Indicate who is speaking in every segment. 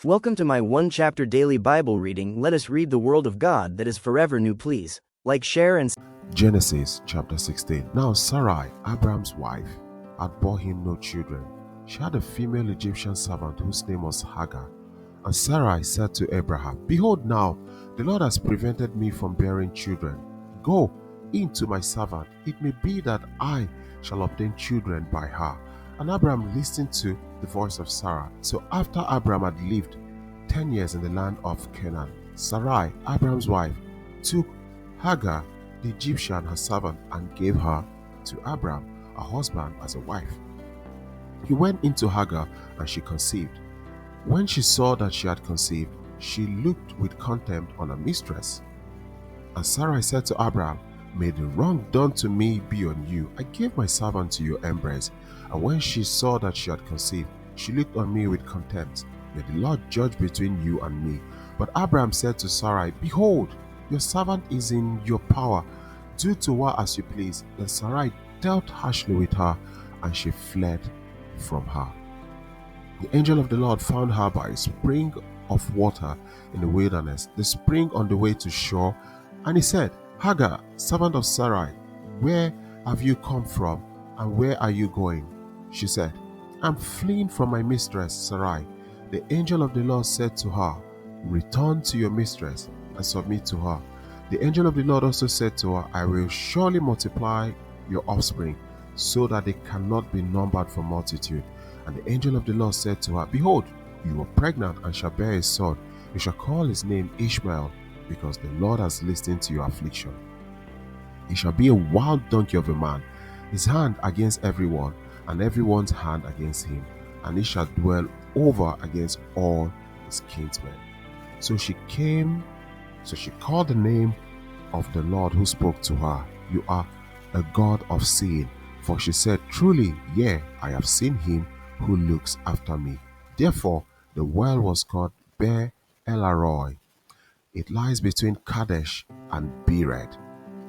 Speaker 1: Welcome to my one chapter daily Bible reading. Let us read the Word of God that is forever new. Please like, share, and
Speaker 2: Genesis chapter 16. Now Sarai, Abraham's wife, had bore him no children. She had a female Egyptian servant whose name was Hagar. And Sarai said to Abraham, Behold now, the Lord has prevented me from bearing children. Go in to my servant. It may be that I shall obtain children by her. And Abraham listened to the voice of Sarah. So after Abraham had lived 10 years in the land of Canaan, Sarai, Abraham's wife, took Hagar, the Egyptian, her servant, and gave her to Abraham, her husband, as a wife. He went into Hagar, and she conceived. When she saw that she had conceived, she looked with contempt on her mistress. And Sarai said to Abraham, May the wrong done to me be on you. I gave my servant to your embrace. And when she saw that she had conceived, she looked on me with contempt. May the Lord judge between you and me. But Abraham said to Sarai, Behold, your servant is in your power. Do to her as you please. Then Sarai dealt harshly with her, and she fled from her. The angel of the Lord found her by a spring of water in the wilderness, the spring on the way to shore, and he said, Hagar, servant of Sarai, where have you come from, and where are you going? She said, I'm fleeing from my mistress Sarai. The angel of the Lord said to her, Return to your mistress and submit to her. The angel of the Lord also said to her, I will surely multiply your offspring, so that they cannot be numbered for multitude. And the angel of the Lord said to her, Behold, you are pregnant and shall bear a son. You shall call his name Ishmael, because the Lord has listened to your affliction. He shall be a wild donkey of a man, his hand against everyone, and everyone's hand against him, and he shall dwell over against all his kinsmen. So she called the name of the Lord who spoke to her, You are a God of seeing. For she said, Truly, yea, I have seen him who looks after me. Therefore the well was called Beer Elaroi. It lies between Kadesh and Bered.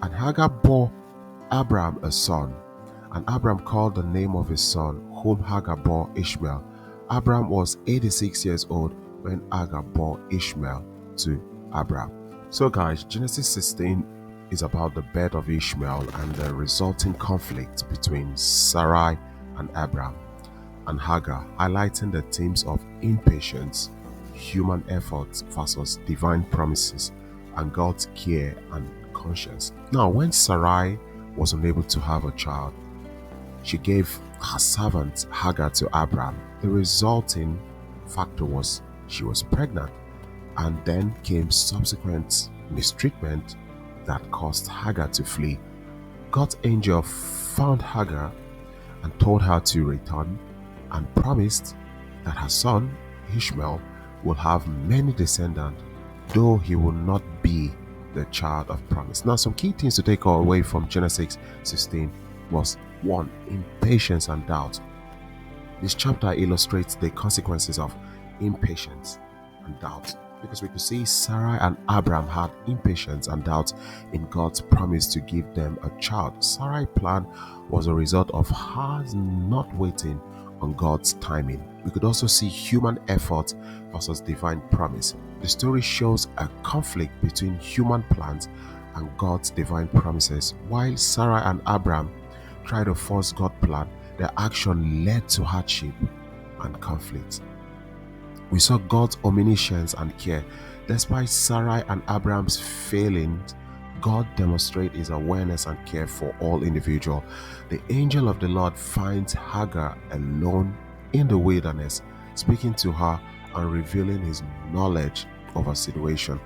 Speaker 2: And Hagar bore Abram a son, and Abram called the name of his son, whom Hagar bore, Ishmael. Abram was 86 years old when Hagar bore Ishmael to Abram. So guys, Genesis 16 is about the birth of Ishmael and the resulting conflict between Sarai and Abram and Hagar, highlighting the themes of impatience, human efforts versus divine promises, and God's care and conscience. Now, when Sarai was unable to have a child, she gave her servant Hagar to Abram. The resulting factor was she was pregnant, and then came subsequent mistreatment that caused Hagar to flee. God's angel found Hagar and told her to return, and promised that her son Ishmael will have many descendants, though he will not be the child of promise. Now, some key things to take away from Genesis 16 was 1. Impatience and doubt. This chapter illustrates the consequences of impatience and doubt, because we could see Sarah and Abraham had impatience and doubt in God's promise to give them a child. Sarai's plan was a result of her not waiting on God's timing. We could also see human effort versus divine promise. The story shows a conflict between human plans and God's divine promises. While Sarah and Abraham tried to force God's plan, their action led to hardship and conflict. We saw God's omniscience and care. Despite Sarai and Abraham's failings, God demonstrates his awareness and care for all individuals. The angel of the Lord finds Hagar alone in the wilderness, speaking to her and revealing his knowledge of her situation.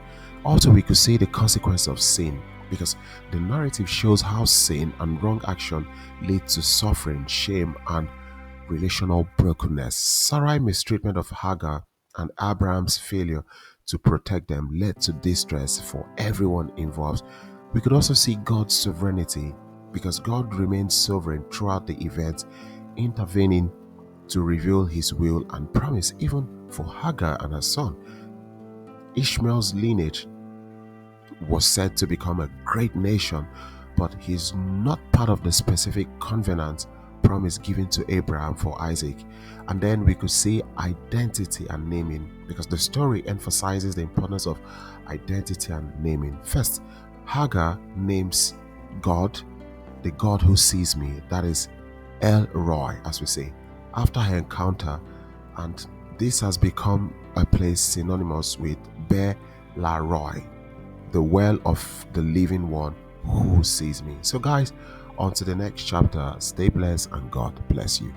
Speaker 2: Also, we could see the consequence of sin, because the narrative shows how sin and wrong action lead to suffering, shame, and relational brokenness. Sarai's mistreatment of Hagar and Abraham's failure to protect them led to distress for everyone involved. We could also see God's sovereignty, because God remains sovereign throughout the event, intervening to reveal his will and promise even for Hagar and her son. Ishmael's lineage was said to become a great nation, but he's not part of the specific covenant promise given to Abraham for Isaac. And then we could see identity and naming, because the story emphasizes the importance of identity and naming. First, Hagar names God, the God who sees me, that is El Roi, as we say, after her encounter, and this has become a place synonymous with Be La Roi, the well of the living one who sees me. So guys, on to the next chapter. Stay blessed and God bless you.